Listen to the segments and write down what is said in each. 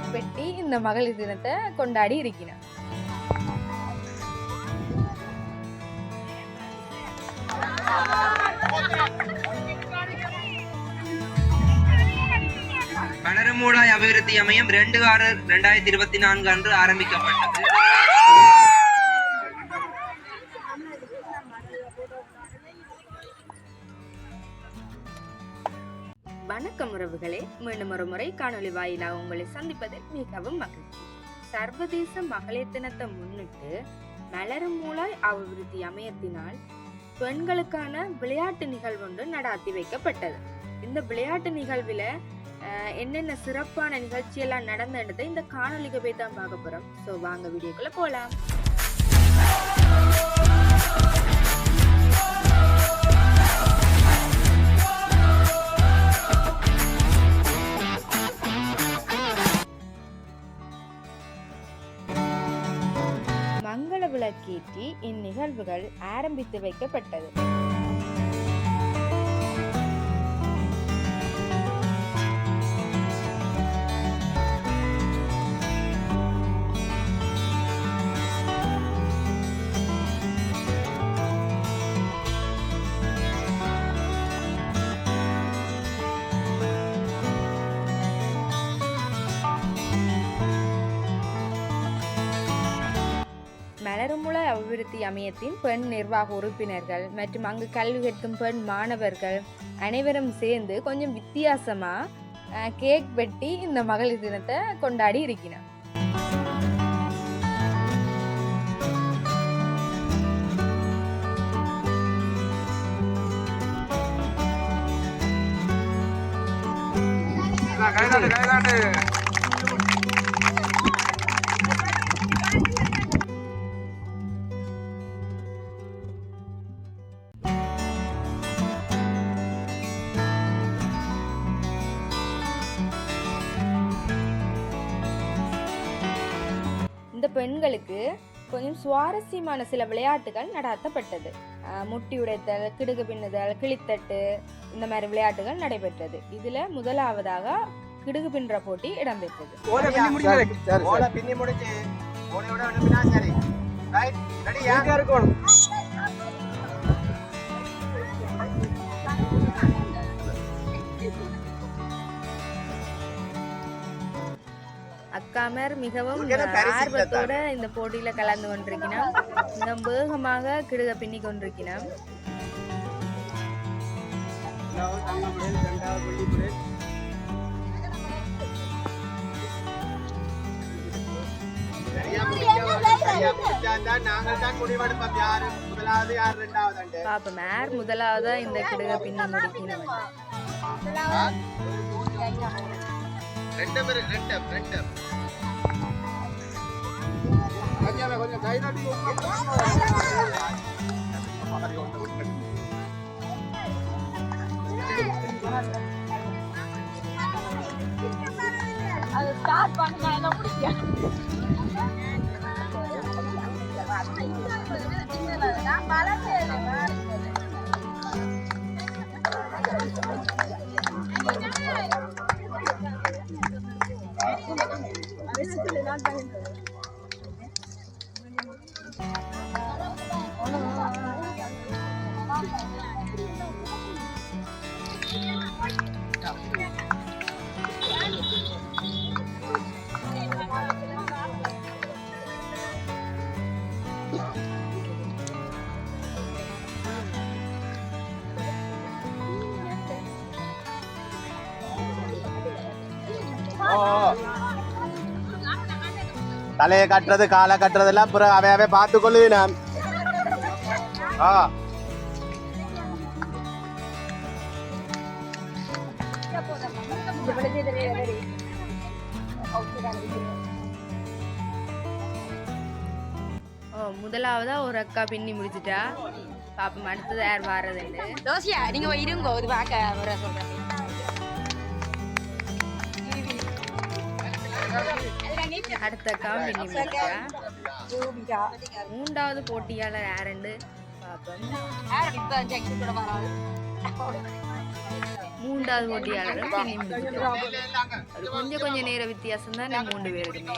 Cake வெட்டி இந்த மகளிர் தினத்தை கொண்டாடி இருக்கிறார். வளருமூடாய் அபிவிருத்தி அமையம் 2/6/2024 அன்று ஆரம்பிக்கப்பட்டது. வணக்கம் உறவுகளே, மீண்டும் ஒரு முறை காணொலி வாயிலாக உங்களை சந்திப்பதில் மிகவும் மகிழ்ச்சி. சர்வதேச மகளிர் தினத்தை முன்னிட்டு வளருமூடாய் அபிவிருத்தி அமையத்தினால் பெண்களுக்கான விளையாட்டு நிகழ்வு ஒன்று நடாத்தி வைக்கப்பட்டது. இந்த விளையாட்டு நிகழ்வில் என்னென்ன சிறப்பான நிகழ்ச்சியெல்லாம் நடந்ததை இந்த காணொலிக்கு போய் தான் பார்க்க போறோம். ஸோ வாங்க வீடியோக்குள்ள போகலாம். மங்கள விளக்கேற்றி இந்நிகழ்வுகள் ஆரம்பித்து வைக்கப்பட்டது. வளருமூடாய் அபிவிருத்தி அமையத்தின் பெண் நிர்வாக உறுப்பினர்கள் மற்றும் அங்கு கல்வி கற்கும் பெண் மாணவர்கள் அனைவரும் சேர்ந்து கொஞ்சம் வித்தியாசமா கேக் வெட்டி இந்த மகளிர் தினத்தை கொண்டாடி இருக்கிறார். இந்த பெண்களுக்கு கொஞ்சம் சுவாரஸ்யமான சில விளையாட்டுகள் நடாத்தப்பட்டது. முட்டி உடைத்தல், கிடுகு பின்னுதல், கிளித்தட்டு, இந்த மாதிரி விளையாட்டுகள் நடைபெற்றது. இதுல முதலாவதாக கிடுகு பின்ற போட்டி இடம்பெற்றது. அக்காமர் மிகவும் ஆர்வத்தோட இந்த போட்டியில கலந்து கொண்டிருக்கிறோம். மிக வேகமாக கிடுக பின்னி கொண்டிருக்கிறோம். பாப்போம் யார் முதலாவதா இந்த கிடுக பின்னி முடிக்கணும். கொஞ்சம் கை நாட்டி அது ஸ்டார்ட் பண்ணா என்ன பிடிக்கும். தலையை கட்டுறது காலை கட்டுறது எல்லாம் அவையாவே பார்த்து கொள்ளுவேன். முதலாவதா ஒரு அக்கா பின்னி முடிச்சுட்டா. பாப்போம் அடுத்தது யார் வாரதுன்னு. தோசியா நீங்க இருங்க ஒரு பார்க்க சொல்றேன். அடுத்த அக்கா பின்னி முடிச்சா. மூன்றாவது போட்டியாளர் யாருன்னு பாப்போம். மூன்றாவது போட்டியாளரும் பின்னி முடிச்சிட்டார். அது கொஞ்சம் நேர வித்தியாசம் தான் இந்த 3 பேருக்குமே.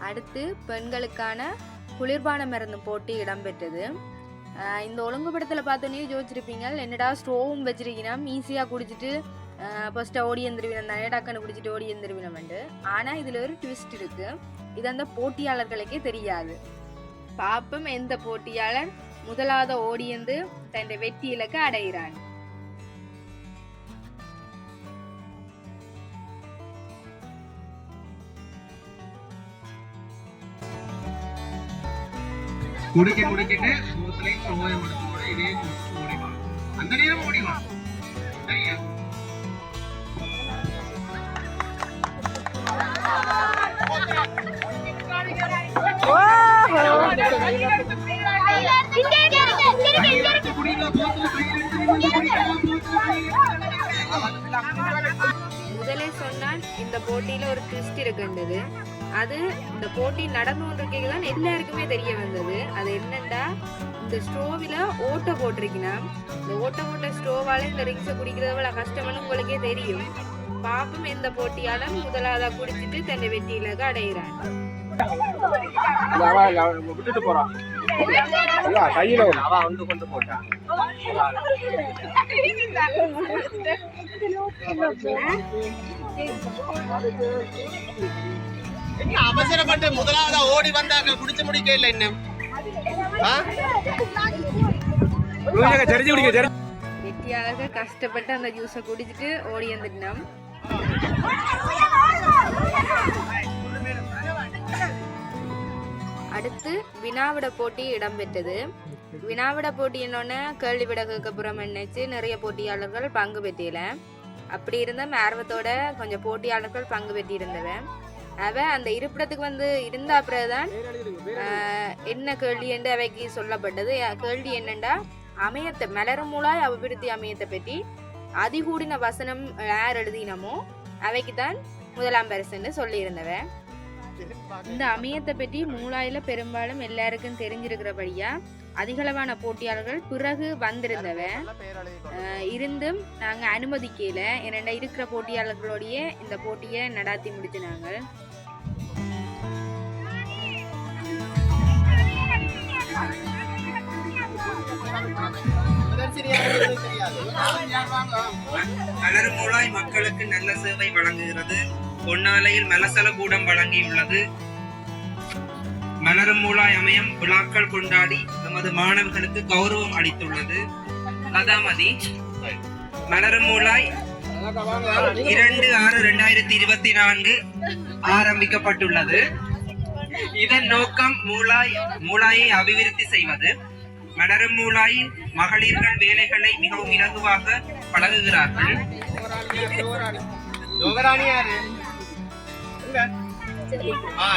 அடுத்து பெண்களுக்கான குளிர்பான மருந்து போட்டி இடம்பெற்றது. இந்த ஒழுங்குபடத்தில் பார்த்தோன்னே யோசிச்சிருப்பீங்க, என்னடா ஸ்டோவும் வச்சிருக்கணும், ஈஸியாக குடிச்சிட்டு ஃபர்ஸ்ட்டு ஓடி எந்திருவினம் தானே, டக்குன்னு குடிச்சிட்டு ஓடி எந்திருவினம்ண்டு. ஆனால் இதில் ஒரு ட்விஸ்ட் இருக்குது. இது அந்த போட்டியாளர்களுக்கே தெரியாது. பாப்பம் எந்த போட்டியாளர் முதலாவது ஓடியந்து தன் வெற்றி இலக்கை அடைகிறான். குடிக்கிட்டு சோத்துலையும் சோயம் எடுத்து இதே ஓடிவான். அந்த நேரம் ஓடிவான். முதலே சொன்னால் இந்த போட்டியில ஒரு ட்விஸ்ட் இருக்குன்றது. அது இந்த போட்டி நடந்து கொண்டிருக்கதான் எல்லாருக்குமே தெரிய வந்தது. அது என்னண்டா, இந்த ஸ்டோவில ஓட்ட போட்டிருக்கீங்கன்னா இந்த ஓட்ட போட்ட ஸ்டோவால இந்த ரிங்ஸை குடிக்கிறத கஷ்டம்னு உங்களுக்கே தெரியும். பாப்பம் எந்த போட்டியாளர் முதலாவதா குடிச்சிட்டு தன்னை வெற்றியிலக அடைகிறான். விட்டுட்டு போறான் கையில அவன் வந்து கொண்டு போட்டான். அவசரப்பட்டு முதலாவதா ஓடி வந்தாங்க, குடிச்சு முடிக்க இல்லை இன்னும். வெற்றியாளர்கள் கஷ்டப்பட்டு அந்த ஜூஸை குடிச்சிட்டு ஓடி வந்துட்டோம். அடுத்து வினாவிட போட்டி இடம்பெற்றது. வினாவிட போட்டி என்னொன்னு கேள்வி விட கேட்கப்புறம் நினைச்சு நிறைய போட்டியாளர்கள் பங்கு பெற்றியல. அப்படி இருந்த ஆர்வத்தோட கொஞ்சம் போட்டியாளர்கள் பங்கு பெற்றி இருந்தவன். அவ அந்த இருப்பிடத்துக்கு இருந்த அப்புறம்தான் என்ன கேள்வி என்று அவைக்கு சொல்லப்பட்டது. கேள்வி என்னண்டா, அமையத்தை மலரும் மூலாய் அபிவிருத்தி அமையத்தை பற்றி அதிகூடின வசனம் யார் எழுதினமோ அவைக்கு தான் முதலாம் பரிசுன்னு சொல்லியிருந்தவன். இந்த அமையத்தை பற்றி மூலாயில பெரும்பாலும் எல்லாருக்கும் தெரிஞ்சிருக்கிறபடியா அதிகளவான போட்டியாளர்கள் பிறகு வந்திருந்தவன். இருந்தும் நாங்க அனுமதிக்கல. என்னென்ன இருக்கிற போட்டியாளர்களோடைய இந்த போட்டியை நடாத்தி முடிச்சு நாங்கள். மலர் மூலாய் மக்களுக்கு நல்ல சேவை வழங்குகிறது. பொன்னாலையில் மலசல கூடம் வழங்கியுள்ளது. மலரும் மூலாய் அமையம் விழாக்கள் கொண்டாடி நமது மாணவர்களுக்கு கௌரவம் அளித்துள்ளது. கதாமதி மலரும் மூலாய் 2/6/2024 ஆரம்பிக்கப்பட்டுள்ளது. இதன் நோக்கம் மூலாயை அபிவிருத்தி செய்வது. மலரும் மூலாயில் மகளிர்கள் வேலைகளை மிகவும் இலகுவாக பழகுகிறார்கள்.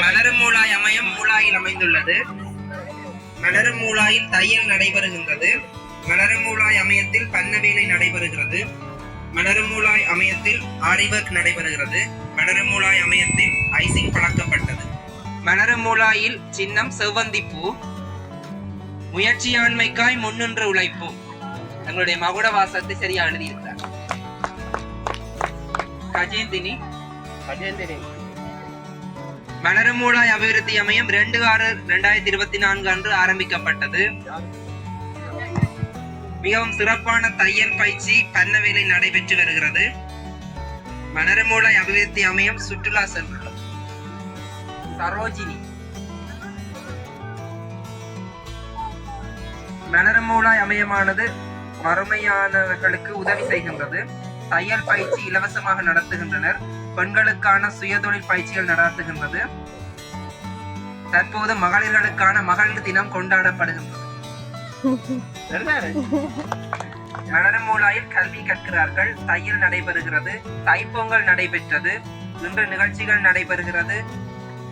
மலரும் மூலாய் அமையம் மூலாயில் அமைந்துள்ளது. மலரும் மூலாயில் தையல் நடைபெறுகின்றது. மலரும் மூலாய் அமையத்தில் பண்ண வேலை நடைபெறுகிறது. மலரும் மூலாய் அமையத்தில் ஆரிவர்க் நடைபெறுகிறது. மலரும் மூலாய் அமையத்தில் ஐசிங் பழக்கப்பட்டது. மலரும் மூலாயில் சின்னம் செவ்வந்திப்பூ. முயற்சியாண்மைக்காய் முன்னின்று உழைப்பு. தங்களுடைய மகுட வாசத்தை சரியா எழுதியிருக்கிறார். கஜேந்தினி மலரும் மூலாய் அபிவிருத்தி அமையம் 2/6/2024 அன்று ஆரம்பிக்கப்பட்டது. மிகவும் சிறப்பான தையல் பயிற்சி பண்ண வேலை நடைபெற்று வருகிறது. மலரும் மூலாய் அபிவிருத்தி அமையம் சுற்றுலா சென்றுள்ளது. சரோஜினி மலரும் மூலாய் அமையமானது வறுமையானவர்களுக்கு உதவி செய்கின்றது. தையல் பயிற்சி இலவசமாக நடத்துகின்றனர். பெண்களுக்கான சுயதொழில் பயிற்சிகள் நடத்துகின்றது. தற்போது மகளிர்களுக்கான மகளிர் தினம் கொண்டாடப்படுகின்றது. மலரும் மூலாயில் கல்வி கற்கிறார்கள். தையல் நடைபெறுகிறது. தைப்பொங்கல் நடைபெற்றது. இன்று நிகழ்ச்சிகள் நடைபெறுகிறது.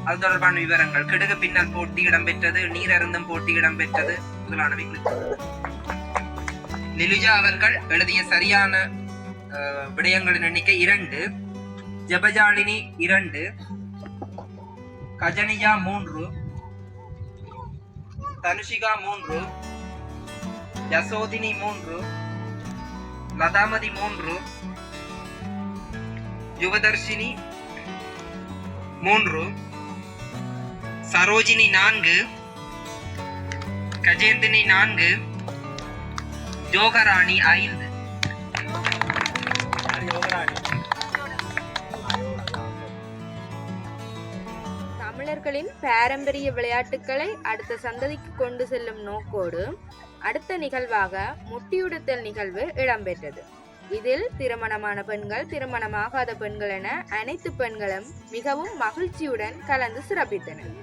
அது தொடர்பான விவரங்கள்: கிடுகு பின்னல் போட்டி இடம்பெற்றது. நீர் அருந்தும் போட்டி இடம்பெற்றது. முதலானவை. நிலுஜா அவர்கள் எழுதிய சரியான விடயங்களின் எண்ணிக்கை 2, ஜபஜாலினி 2, கஜனியா 3, தனுஷிகா 3, யசோதினி 3, லதாமதி 3, யுவதர்ஷினி 3, சரோஜினி 4, கஜேந்தினி 4, ஜோகராணி 5. தமிழர்களின் பாரம்பரிய விளையாட்டுக்களை அடுத்த சந்ததிக்கு கொண்டு செல்லும் நோக்கோடு அடுத்த நிகழ்வாக முட்டியுடுத்தல் நிகழ்வு இடம்பெற்றது. இதில் திருமணமான பெண்கள், திருமணமாகாத பெண்கள் என அனைத்து பெண்களும் மிகவும் மகிழ்ச்சியுடன் கலந்து சிறப்பித்தனர்.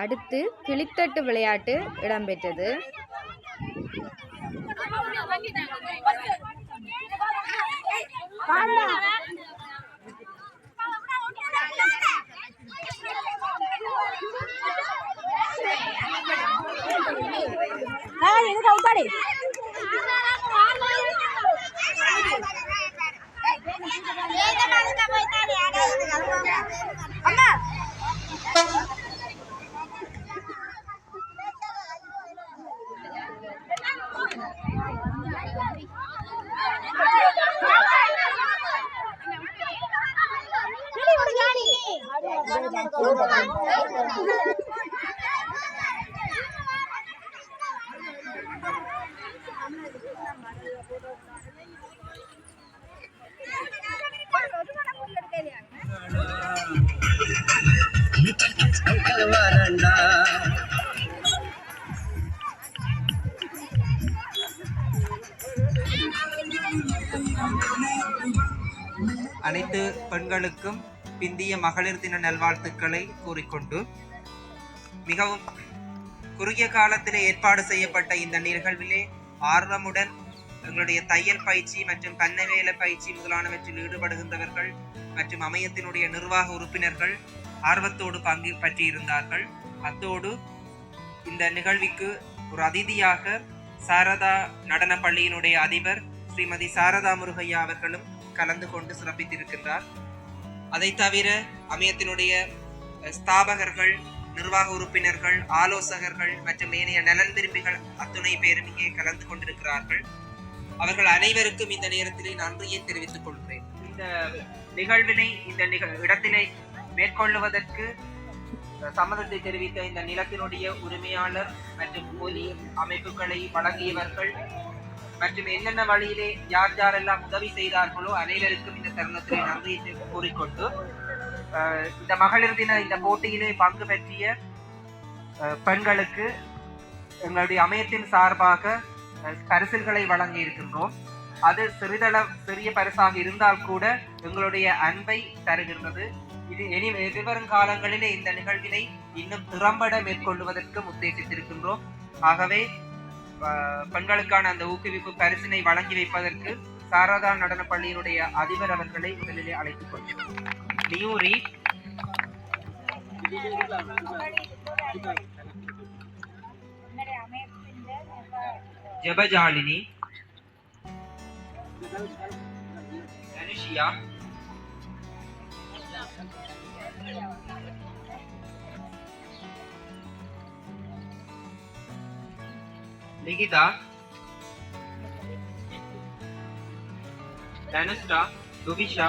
அடுத்து கிளித்தட்டு விளையாட்டு இடம்பெற்றது. அனைத்து பெண்களுக்கும் பிந்திய மகளிர் தின நல்வாழ்த்துக்களை கூறிக்கொண்டு, மிகவும் குறுகிய காலத்திலே ஏற்பாடு செய்யப்பட்ட இந்த நிகழ்விலே ஆர்வமுடன் எங்களுடைய தையல் பயிற்சி மற்றும் பண்ணவேல பயிற்சி முதலானவற்றில் ஈடுபடுகின்றவர்கள் மற்றும் அமையத்தினுடைய நிர்வாக உறுப்பினர்கள் ஆர்வத்தோடு பங்கு பற்றியிருந்தார்கள். அத்தோடு இந்த நிகழ்விற்கு ஒரு அதிதியாக சாரதா நடன பள்ளியினுடைய அதிபர் ஸ்ரீமதி சாரதா முருகையா அவர்களும் கலந்து கொண்டு சிறப்பித்திருக்கின்றார். அதை தவிர அமையத்தினுடைய ஸ்தாபகர்கள், நிர்வாக உறுப்பினர்கள், ஆலோசகர்கள் மற்றும் ஏனைய நலன் விரும்பிகள் அத்துணை பேரும் இங்கே கலந்து கொண்டிருக்கிறார்கள். அவர்கள் அனைவருக்கும் இந்த நேரத்திலே நன்றியை தெரிவித்துக் கொள்கிறேன். இந்த நிகழ்வினை இந்த இடத்திலே மேற்கொள்ளுவதற்கு சம்மதத்தை தெரிவித்த இந்த நிலத்தினுடைய உரிமையாளர் மற்றும் ஒலி அமைப்புகளை வழங்கியவர்கள் மற்றும் என்னென்ன வழியிலே யார் யாரெல்லாம் உதவி செய்தார்களோ அனைவருக்கும் இந்த தருணத்திலே நன்றியை கூறிக்கொண்டு, இந்த மகளிர் தின இந்த போட்டியிலே பங்கு பெற்றிய பெண்களுக்கு எங்களுடைய அமையத்தின் சார்பாக பரிசில்களை வழங்கி இருக்கின்றோம். அது சிறிய பரிசாக இருந்தால் கூட எங்களுடைய அன்பை தருகின்றது. இது எதிர்வரும் காலங்களிலே இந்த நிகழ்வினை இன்னும் திறம்பட மேற்கொள்வதற்கு உத்தேசித்திருக்கின்றோம். ஆகவே பெண்களுக்கான அந்த ஊக்குவிப்பு பரிசினை வழங்கி வைப்பதற்கு சாரதா நடன பள்ளியினுடைய அதிபர் அவர்களை முதலிலே அழைத்துக் கொள்கிறோம். நியூரி, ஜெபஜாலினி, அனுஷியா, லிகிதா, தனுஷ்டா, துபிஷா,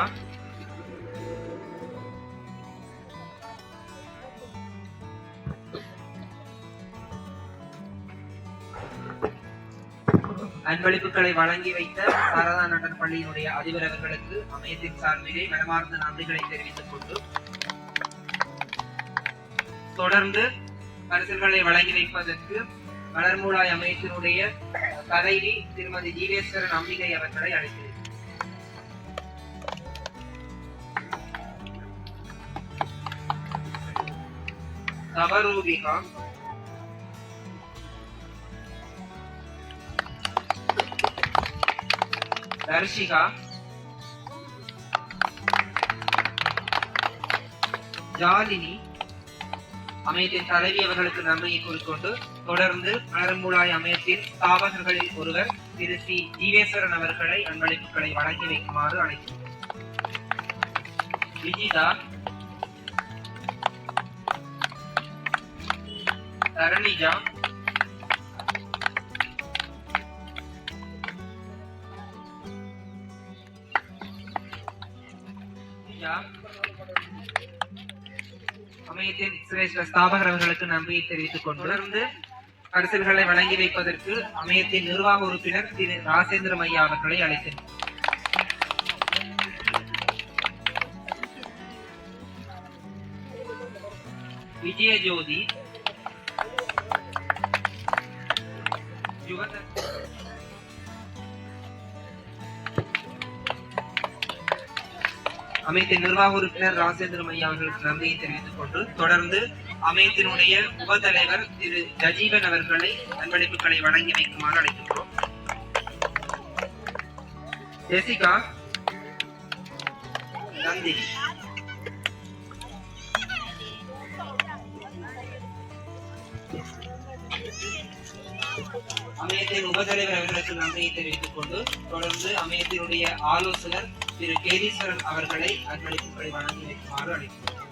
அன்பளிப்புகளை வழங்கி வைத்த சாரதா நடன பள்ளியினுடைய அதிபர் அவர்களுக்கு அமையத்தின் சார்பிலே மனமார்ந்த நன்றிகளை தெரிவித்துக் கொண்டு, தொடர்ந்து பரிசுகளை வழங்கி வைப்பதற்கு மலர்மூலாய் அமையத்தினுடைய தலைவி திருமதி ஜீவேஸ்வரன் அம்பிகை அவர்களை அழைக்கிறேன். நவரூபிகா, தர்ஷிகா, ஜாலினி அமையத்தின் தலைவி அவர்களுக்கு நன்றியை கூறிக்கொண்டு தொடர்ந்து மலர்மூலாய் அமையத்தின் ஸ்தாபகர்களில் ஒருவர் திரு சி ஜீவேஸ்வரன் அவர்களை அன்பளிப்புகளை வழங்கி வைக்குமாறு அழைக்கிறேன். விஜிதா, தரணிஜா, அமையத்தின் சிரேஷ்ட ஸ்தாபகர் அவர்களுக்கு நன்றியை தெரிவித்துக் கொண்டு தொடர்ந்து பரிசுகளை வழங்கி வைப்பதற்கு அமையத்தின் நிர்வாக உறுப்பினர் திரு ராசேந்திரம் ஐயா அவர்களை அழைத்தேன். விஜயஜோதி, அமையத்தின் நிர்வாக உறுப்பினர் ராசேந்திரம் ஐயா அவர்களுக்கு நன்றியை தெரிவித்துக் கொண்டு தொடர்ந்து அமையத்தினுடைய உபதலைவர் திரு ஜஜீவன் அவர்களை அன்பளிப்புகளை வழங்கி வைக்குமாறு அழைக்கின்றோம். ஜெசிகா, நந்தினி, அமையத்தின் உபதலைவர் அவர்களுக்கு நன்றியை தெரிவித்துக் கொண்டு தொடர்ந்து அமையத்தினுடைய ஆலோசகர் திரு கேதீஸ்வரன் அவர்களை அன்பளிப்புகளை வழங்கி வைக்குமாறு அழைக்கிறோம்.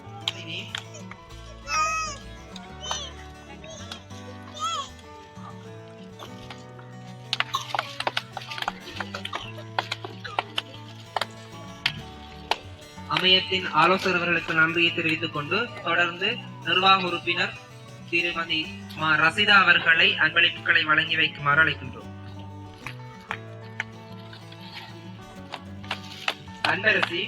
அமையத்தின் ஆலோசகர்களுக்கு நன்றியை தெரிவித்துக் கொண்டு தொடர்ந்து நிர்வாக உறுப்பினர் திருமதி ரசிதா அவர்களை அன்பளிப்புகளை வழங்கி வைக்குமாறு அழைக்கின்றோம். அன்பரசி,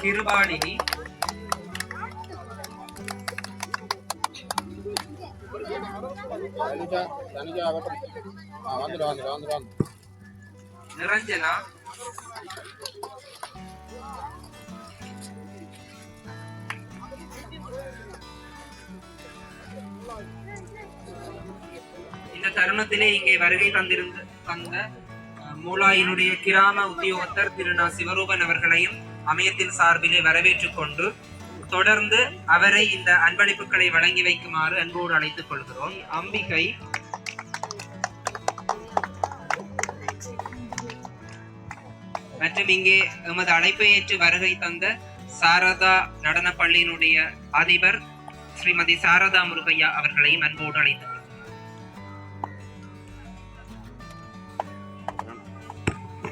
கிருபாலினி, நிரஞ்சனா, இந்த தருணத்திலே இங்கே வருகை தந்த மூலாயினுடைய கிராம உத்தியோகத்தர் திரு நா. சிவரூபன் அவர்களையும் அமையத்தின் சார்பிலே வரவேற்றுக் கொண்டு தொடர்ந்து அவரை இந்த அன்பளிப்புகளை வழங்கி வைக்குமாறு அன்போடு அழைத்துக் கொள்கிறோம். அம்பிகை, மற்றும் இங்கே எமது அழைப்பை ஏற்று வருகை தந்த சாரதா நடன பள்ளியினுடைய அதிபர் ஸ்ரீமதி சாரதா முருகையா அவர்களையும் அன்போடு அழைத்துக் கொள்கிறோம்.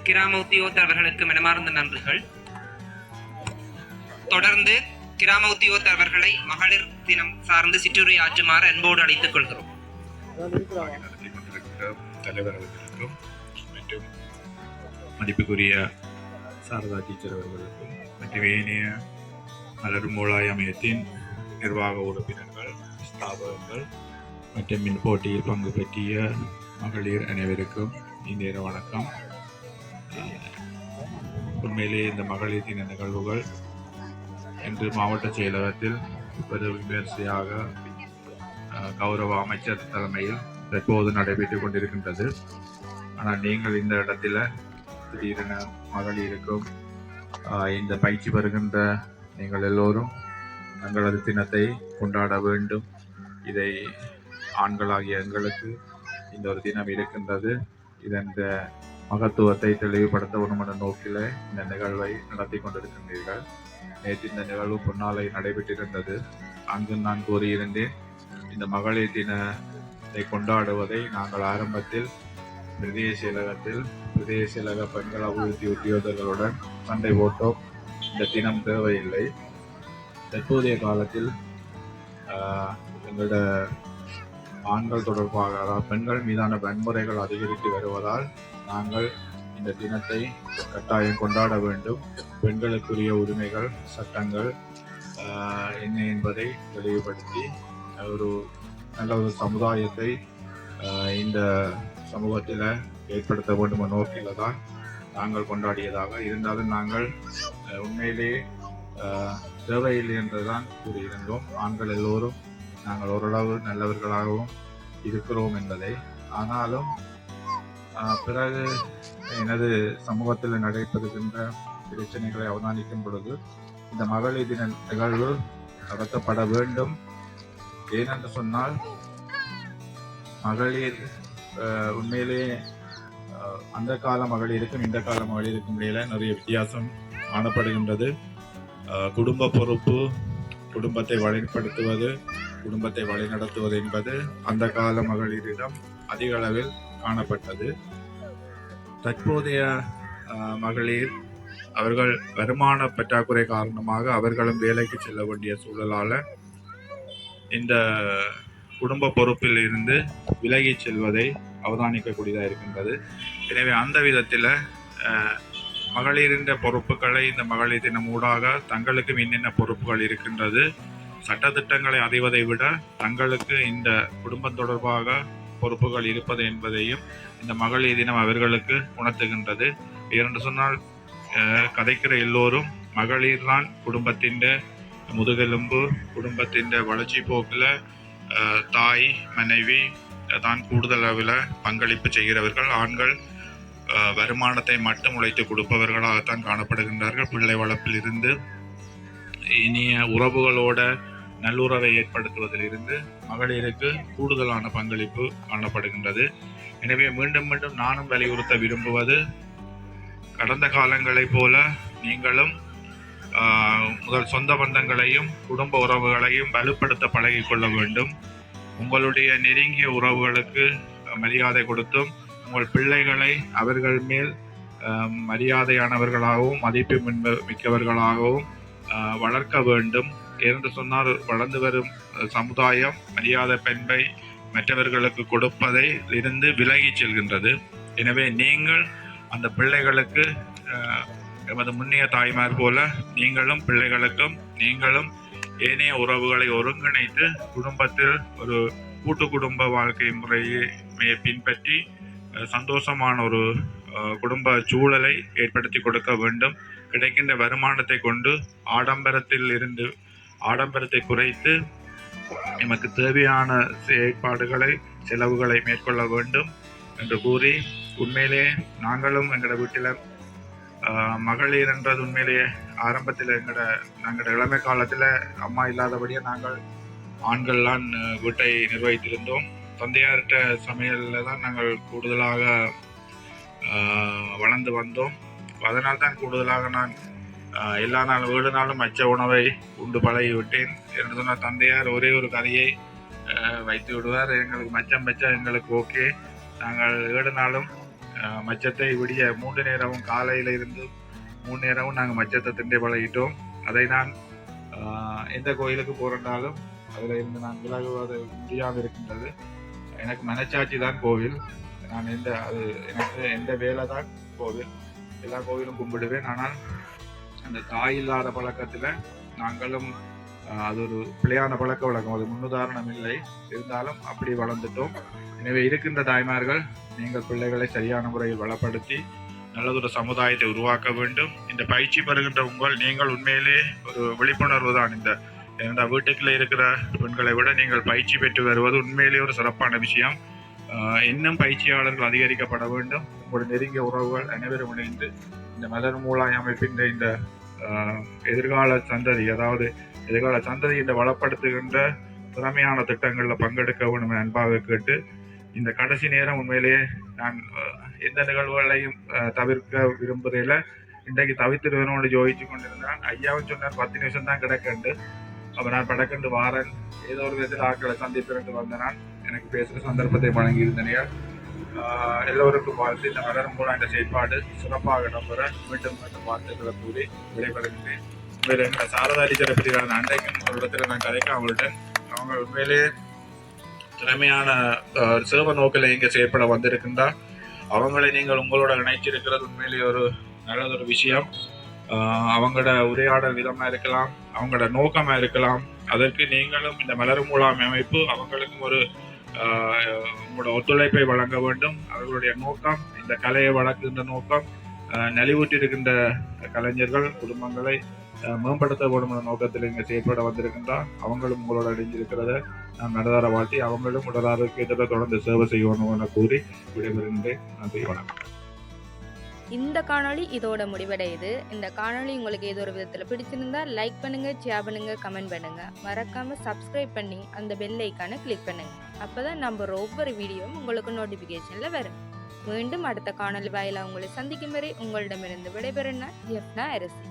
கிராம உத்தியோகத்தர் அவர்களுக்கு மனமார்ந்த நன்றிகள். தொடர்ந்து கிராம உத்தியோகத்தர் அவர்களை மகளிர் தினம் சார்ந்து சிற்றுரை ஆற்றுமாறு அன்போடு அழைத்துக் கொள்கிறோம். தலைவர் அவர்களுக்கும் மற்றும் மதிப்புக்குரிய சாரதா டீச்சர் அவர்களுக்கும் மற்றும் ஏனைய மலர்மூலாய் அமையத்தின் நிர்வாக உறுப்பினர்கள், ஸ்தாபகர்கள் மற்றும் இந்த போட்டியில் பங்கு பெற்றிய மகளிர் அனைவருக்கும் இந்நேர வணக்கம். உண்மையிலே இந்த மகளிர் தின நிகழ்வுகள் இன்று மாவட்ட செயலகத்தில் விமர்சையாக கௌரவ அமைச்சர் தலைமையில் தற்போது நடைபெற்றுக் கொண்டிருக்கின்றது. ஆனால் நீங்கள் இந்த இடத்துல திடீரென மகளிருக்கும் இந்த பயிற்சி வருகின்ற நீங்கள் எல்லோரும் தங்களது தினத்தை கொண்டாட வேண்டும். இதை ஆண்களாகிய எங்களுக்கு இந்த ஒரு தினம் இருக்கின்றது. இதன் மகத்துவத்தை தெளிவுபடுத்த ஒன்றுமன நோக்கில் இந்த நிகழ்வை நடத்தி கொண்டிருக்கின்றீர்கள். நேற்று இந்த நிகழ்வு பொன்னாலை நடைபெற்றிருந்தது. அங்கு நான் கூறியிருந்தேன், இந்த மகளிர் தினத்தை கொண்டாடுவதை நாங்கள் ஆரம்பத்தில் பிரதேச செயலக பெண்கள் அபிவிருத்தி உத்தியோகர்களுடன் சண்டை போட்டோம். இந்த தினம் தேவையில்லை. தற்போதைய காலத்தில் எங்களோட ஆண்கள் தொடர்பாக பெண்கள் மீதான வன்முறைகள் அதிகரித்து வருவதால் நாங்கள் இந்த தினத்தை கட்டாயம் கொண்டாட வேண்டும். பெண்களுக்குரிய உரிமைகள், சட்டங்கள் என்ன என்பதை தெளிவுபடுத்தி ஒரு நல்ல ஒரு சமுதாயத்தை இந்த சமூகத்தில் ஏற்படுத்த வேண்டும் என்ற நோக்கில் தான் நாங்கள் கொண்டாடியதாக இருந்தாலும் நாங்கள் உண்மையிலேயே தேவையில்லை என்றுதான் கூறியிருந்தோம். ஆண்கள் எல்லோரும் நாங்கள் ஓரளவு நல்லவர்களாகவும் இருக்கிறோம் என்பதை. ஆனாலும் பிறகு எனது சமூகத்தில் நடைபெறுகின்ற பிரச்சனைகளை அவதானிக்கும் பொழுது இந்த மகளிர் தின நிகழ்வு நடத்தப்பட வேண்டும். ஏனென்று சொன்னால் மகளிர் உண்மையிலே அந்த கால மகளிருக்கும் இந்த கால மகளிருக்கும் இடையில நிறைய வித்தியாசம் காணப்படுகின்றது. குடும்ப பொறுப்பு, குடும்பத்தை வழிப்படுத்துவது, குடும்பத்தை வழிநடத்துவது என்பது அந்த கால மகளிரிடம் அதிக அளவில் காணப்பட்டது. தற்போதைய மகளிர் அவர்கள் வருமான பற்றாக்குறை காரணமாக அவர்களும் வேலைக்கு செல்ல வேண்டிய சூழலால் இந்த குடும்ப பொறுப்பில் இருந்து விலகி செல்வதை அவதானிக்கக்கூடியதாக இருக்கின்றது. எனவே அந்த விதத்தில் மகளிரின் பொறுப்புகளை இந்த மகளிர் தினம் ஊடாக தங்களுக்கு என்னென்ன பொறுப்புகள் இருக்கின்றது, சட்டத்திட்டங்களை அறிவதை விட தங்களுக்கு இந்த குடும்பம் தொடர்பாக பொறுப்புகள் இருப்பது என்பதையும் இந்த மகளிர் தினம் அவர்களுக்கு உணர்த்துகின்றது. ஏனென்று சொன்னால் கதைக்கிற எல்லோரும் மகளிர் தான் குடும்பத்தின் முதுகெலும்பு, குடும்பத்தின் வளர்ச்சி போக்கில் தாய் மனைவி தான் கூடுதல் அளவில் பங்களிப்பு செய்கிறவர்கள். ஆண்கள் வருமானத்தை மட்டும் உழைத்து கொடுப்பவர்களாகத்தான் காணப்படுகின்றார்கள். பிள்ளை வளர்ப்பில் இருந்து இனிய உறவுகளோட நல்லுறவை ஏற்படுத்துவதிலிருந்து மகளிருக்கு கூடுதலான பங்களிப்பு காணப்படுகின்றது. எனவே மீண்டும் மீண்டும் நானும் வலியுறுத்த விரும்புவது, கடந்த காலங்களைப் போல நீங்களும் முதல் சொந்த பந்தங்களையும் குடும்ப உறவுகளையும் வலுப்படுத்த பழகிக்கொள்ள வேண்டும். உங்களுடைய நெருங்கிய உறவுகளுக்கு மரியாதை கொடுத்தும் உங்கள் பிள்ளைகளை அவர்கள் மேல் மரியாதையானவர்களாகவும் மதிப்பு மிக்கவர்களாகவும் வளர்க்க வேண்டும். என்று சொன்னால் வளர்ந்து வரும் சமுதாயம் மரியாதை பண்பை மற்றவர்களுக்கு கொடுப்பதை இருந்து விலகி செல்கின்றது. எனவே நீங்கள் அந்த பிள்ளைகளுக்கு எமது முன்னிய தாய்மார் போல நீங்களும் பிள்ளைகளுக்கும் நீங்களும் ஏனைய உறவுகளை ஒருங்கிணைத்து குடும்பத்தில் ஒரு கூட்டு குடும்ப வாழ்க்கை முறையை பின்பற்றி சந்தோஷமான ஒரு குடும்ப சூழலை ஏற்படுத்தி கொடுக்க வேண்டும். கிடைக்கின்ற வருமானத்தை கொண்டு ஆடம்பரத்தை குறைத்து நமக்கு தேவையான செயற்பாடுகளை செலவுகளை மேற்கொள்ள வேண்டும் என்று கூறி, உண்மையிலே நாங்களும் எங்களோட வீட்டில் மகளிர் என்றது உண்மையிலேயே ஆரம்பத்தில் நாங்களோட இளமை காலத்தில் அம்மா இல்லாதபடியே நாங்கள் ஆண்கள்லாம் வீட்டை நிர்வகித்திருந்தோம். தந்தையார்கிட்ட சமையலில் தான் நாங்கள் கூடுதலாக வளர்ந்து வந்தோம். அதனால் தான் கூடுதலாக நான் எல்லா நாளும் வீடு நாளும் மச்ச உணவை உண்டு பழகி விட்டேன். என்று சொன்னால் தந்தையார் ஒரே ஒரு கறியை வைத்து விடுவார். எங்களுக்கு மச்சம் வச்சா எங்களுக்கு ஓகே. நாங்கள் 7 நாளும் மச்சத்தை விடிய 3 நேரமும் காலையில் இருந்து 3 நேரமும் நாங்கள் மச்சத்தை திண்டே பழகிட்டோம். அதை நான் எந்த கோயிலுக்கு போகிறனாலும் அதில் இருந்து நான் விலகுவது முடியாமல் இருக்கின்றது. எனக்கு மனச்சாட்சி தான் கோவில். நான் எனக்கு எந்த வேலை தான் கோவில். எல்லா கோவிலும் கும்பிடுவேன். ஆனால் அந்த தாய் இல்லாத பழக்கத்தில் நாங்களும் அது ஒரு பிள்ளையான பழக்க வழக்கம், அது முன்னுதாரணம் இல்லை. இருந்தாலும் அப்படி வளர்ந்துட்டோம். எனவே இருக்கின்ற தாய்மார்கள், நீங்கள் பிள்ளைகளை சரியான முறையில் வளப்படுத்தி நல்லதொரு சமுதாயத்தை உருவாக்க வேண்டும். இந்த பயிற்சி பெறுகின்ற நீங்கள் உண்மையிலே ஒரு விழிப்புணர்வு தான். இந்த வீட்டுக்குள்ளே இருக்கிற பெண்களை விட நீங்கள் பயிற்சி பெற்று வருவது உண்மையிலே ஒரு சிறப்பான விஷயம். இன்னும் பயிற்சியாளர்கள் அதிகரிக்கப்பட வேண்டும். உங்களுடைய நெருங்கிய உறவுகள் அனைவரும் இணைந்து இந்த மலர் மூலாய் அமைப்பின் இந்த எதிர்கால சந்ததி இந்த வளப்படுத்துகின்ற திறமையான திட்டங்களில் பங்கெடுக்க வேண்டும் என அன்பாக கேட்டு, இந்த கடைசி நேரம் உண்மையிலேயே நான் எந்த நிகழ்வுகளையும் தவிர்க்க விரும்புவதில்லை. இன்றைக்கு தவிர்த்துடுவேன்னு யோசிச்சு கொண்டிருந்தேன். ஐயாவும் சொன்னார் 10 நிமிஷம் தான் கிடக்கண்டு. அப்போ நான் படக்கண்டு வாரன் ஏதோ ஒரு விதத்தில் ஆட்களை சந்திப்பிருந்து வந்தேன். எனக்கு பேசுகிற சந்தர்ப்பத்தை வழங்கியிருந்தனையால் எல்லோருக்கும் வாழ்த்து. இந்த மலர் மூலம் இந்த செயற்பாடு சிறப்பாக இடம்பெற மீண்டும் வாழ்த்துக்களை கூறி விடைபெறுகின்றேன். உண்மையிலே எங்களை சாரதா டீச்சரை பற்றி நான் அன்றைக்கும் ஒரு இடத்துல நான் கதைக்க அவங்கள்ட்ட அவங்க உண்மையிலேயே திறமையான சிறப்பு நோக்கில் இங்கே செயற்பட வந்திருக்கின்றார். அவங்களை நீங்கள் உங்களோட இணைச்சிருக்கிறது உண்மையிலேயே ஒரு நல்லதொரு விஷயம். அவங்களோட உரையாடல் விதமாக இருக்கலாம், அவங்களோட நோக்கமாக இருக்கலாம். அதற்கு நீங்களும் இந்த மலரும் மூலாம் அமைப்பு அவங்களுக்கும் ஒரு உங்களோட ஒத்துழைப்பை வழங்க வேண்டும். அவர்களுடைய நோக்கம் இந்த கலையை வளர்க்கின்ற நோக்கம் நலிவுற்றிருக்கின்ற கலைஞர்கள் குடும்பங்களை மேம்படுத்த வேண்டும் என்ற நோக்கத்தில் இங்கே செயற்பட வந்திருக்கின்றார். அவங்களும் உங்களோட அடைஞ்சிருக்கிறத நான் மனதார வாழ்த்தி அவங்களும் உடல் ஆரோக்கியத்தை தொடர்ந்து சேவை செய்யணும் என கூறி விடைபெறுகின்றேன். நன்றி, வணக்கம். இந்த காணொளி இதோட முடிவடையுது. இந்த காணொளி உங்களுக்கு ஏதோ ஒரு விதத்தில் பிடிச்சிருந்தா லைக் பண்ணுங்க, ஷேர் பண்ணுங்க, கமெண்ட் பண்ணுங்க. மறக்காம சப்ஸ்கிரைப் பண்ணி அந்த பெல் ஐக்கானை கிளிக் பண்ணுங்க. அப்பதான் நம்ம ஒவ்வொரு வீடியோவும் உங்களுக்கு நோட்டிபிகேஷன்ல வரும். மீண்டும் அடுத்த காணொளி வாயிலாக உங்களை சந்திக்கும் வரை உங்களிடமிருந்து விடைபெறும் நான் ஜெஃப்னா அரசி.